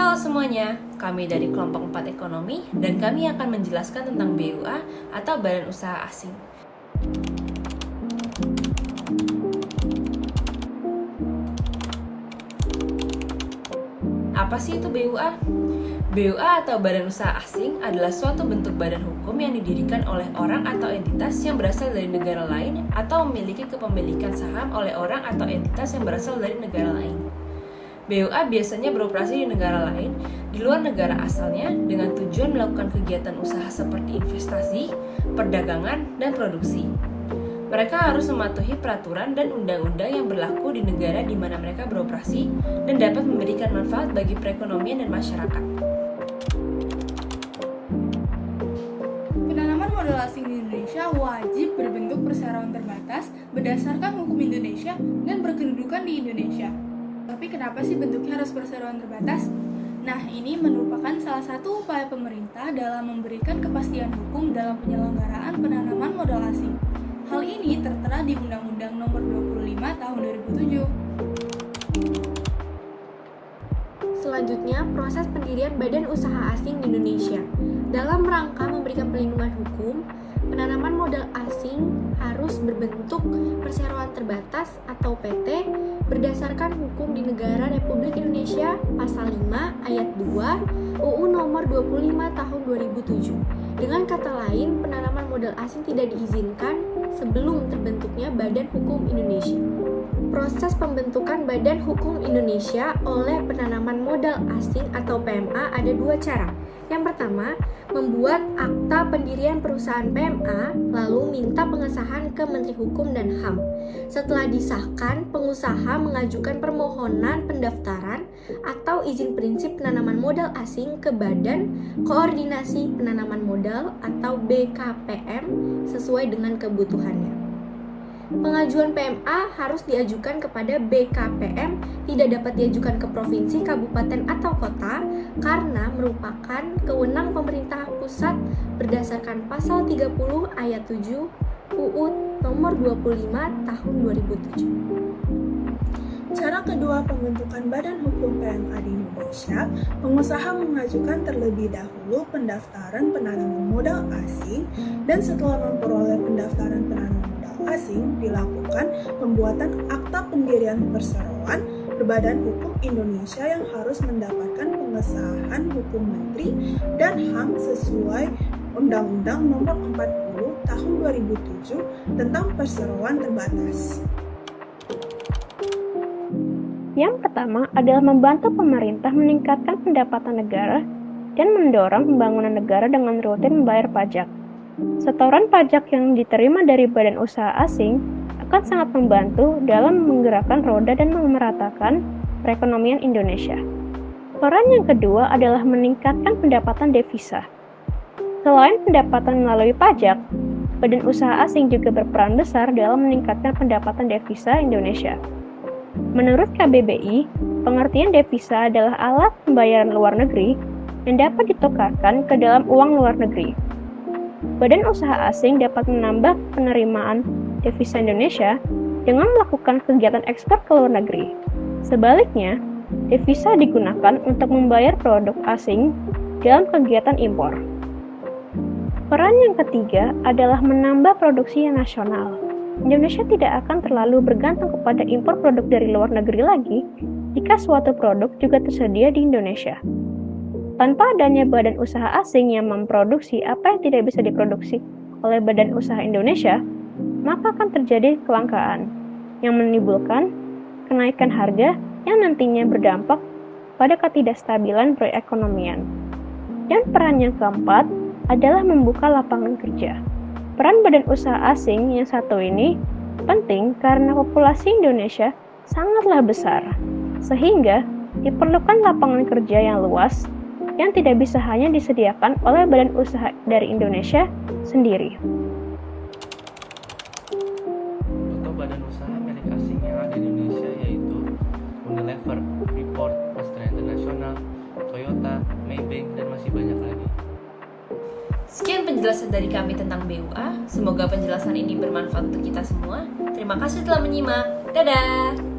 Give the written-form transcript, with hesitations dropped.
Halo semuanya, kami dari kelompok 4 ekonomi dan kami akan menjelaskan tentang BUA atau Badan Usaha Asing. Apa sih itu BUA? BUA atau Badan Usaha Asing adalah suatu bentuk badan hukum yang didirikan oleh orang atau entitas yang berasal dari negara lain atau memiliki kepemilikan saham oleh orang atau entitas yang berasal dari negara lain. BUA biasanya beroperasi di negara lain di luar negara asalnya dengan tujuan melakukan kegiatan usaha seperti investasi, perdagangan, dan produksi. Mereka harus mematuhi peraturan dan undang-undang yang berlaku di negara di mana mereka beroperasi dan dapat memberikan manfaat bagi perekonomian dan masyarakat. Penanaman modal asing di Indonesia wajib berbentuk perseroan terbatas berdasarkan hukum Indonesia dan berkedudukan di Indonesia. Tapi kenapa sih bentuknya harus perseroan terbatas? Nah, ini merupakan salah satu upaya pemerintah dalam memberikan kepastian hukum dalam penyelenggaraan penanaman modal asing. Hal ini tertera di Undang-Undang Nomor 25 Tahun 2007. Selanjutnya, proses pendirian Badan Usaha Asing di Indonesia. Dalam rangka memberikan perlindungan hukum, penanaman modal asing harus berbentuk perseroan terbatas atau PT berdasarkan hukum di negara Republik Indonesia Pasal 5 Ayat 2 UU Nomor 25 Tahun 2007. Dengan kata lain, penanaman modal asing tidak diizinkan sebelum terbentuknya Badan Hukum Indonesia. Proses pembentukan Badan Hukum Indonesia oleh penanaman modal asing atau PMA ada dua cara. Yang pertama, membuat akta pendirian perusahaan PMA, lalu minta pengesahan ke Menteri Hukum dan HAM. Setelah disahkan, pengusaha mengajukan permohonan pendaftaran atau izin prinsip penanaman modal asing ke Badan Koordinasi Penanaman Modal atau BKPM sesuai dengan kebutuhannya. Pengajuan PMA harus diajukan kepada BKPM, tidak dapat diajukan ke provinsi, kabupaten, atau kota karena merupakan kewenang pemerintah pusat berdasarkan Pasal 30 Ayat 7 UU Nomor 25 Tahun 2007. Cara kedua pembentukan Badan Hukum PMA di Indonesia, pengusaha mengajukan terlebih dahulu pendaftaran penanaman modal asing dan setelah memperoleh pendaftaran penanaman modal asing dilakukan pembuatan akta pendirian perseroan berbadan hukum Indonesia yang harus mendapatkan pengesahan hukum menteri dan HAM sesuai Undang-Undang Nomor 40 Tahun 2007 tentang perseroan terbatas. Yang pertama adalah membantu pemerintah meningkatkan pendapatan negara dan mendorong pembangunan negara dengan rutin membayar pajak. Setoran pajak yang diterima dari badan usaha asing akan sangat membantu dalam menggerakkan roda dan memeratakan perekonomian Indonesia. Peran yang kedua adalah meningkatkan pendapatan devisa. Selain pendapatan melalui pajak, badan usaha asing juga berperan besar dalam meningkatkan pendapatan devisa Indonesia. Menurut KBBI, pengertian devisa adalah alat pembayaran luar negeri yang dapat ditukarkan ke dalam uang luar negeri. Badan usaha asing dapat menambah penerimaan devisa Indonesia dengan melakukan kegiatan ekspor ke luar negeri. Sebaliknya, devisa digunakan untuk membayar produk asing dalam kegiatan impor. Peran yang ketiga adalah menambah produksi nasional. Indonesia tidak akan terlalu bergantung kepada impor produk dari luar negeri lagi jika suatu produk juga tersedia di Indonesia. Tanpa adanya badan usaha asing yang memproduksi apa yang tidak bisa diproduksi oleh badan usaha Indonesia, maka akan terjadi kelangkaan yang menimbulkan kenaikan harga yang nantinya berdampak pada ketidakstabilan perekonomian. Dan peran yang keempat adalah membuka lapangan kerja. Peran badan usaha asing yang satu ini penting karena populasi Indonesia sangatlah besar, sehingga diperlukan lapangan kerja yang luas yang tidak bisa hanya disediakan oleh badan usaha dari Indonesia sendiri. Contoh badan usaha milik asing yang ada di Indonesia yaitu Unilever, Freeport, Astra International, Toyota, Maybank, dan masih banyak lagi. Sekian penjelasan dari kami tentang BUA. Semoga penjelasan ini bermanfaat untuk kita semua. Terima kasih telah menyimak. Dadah!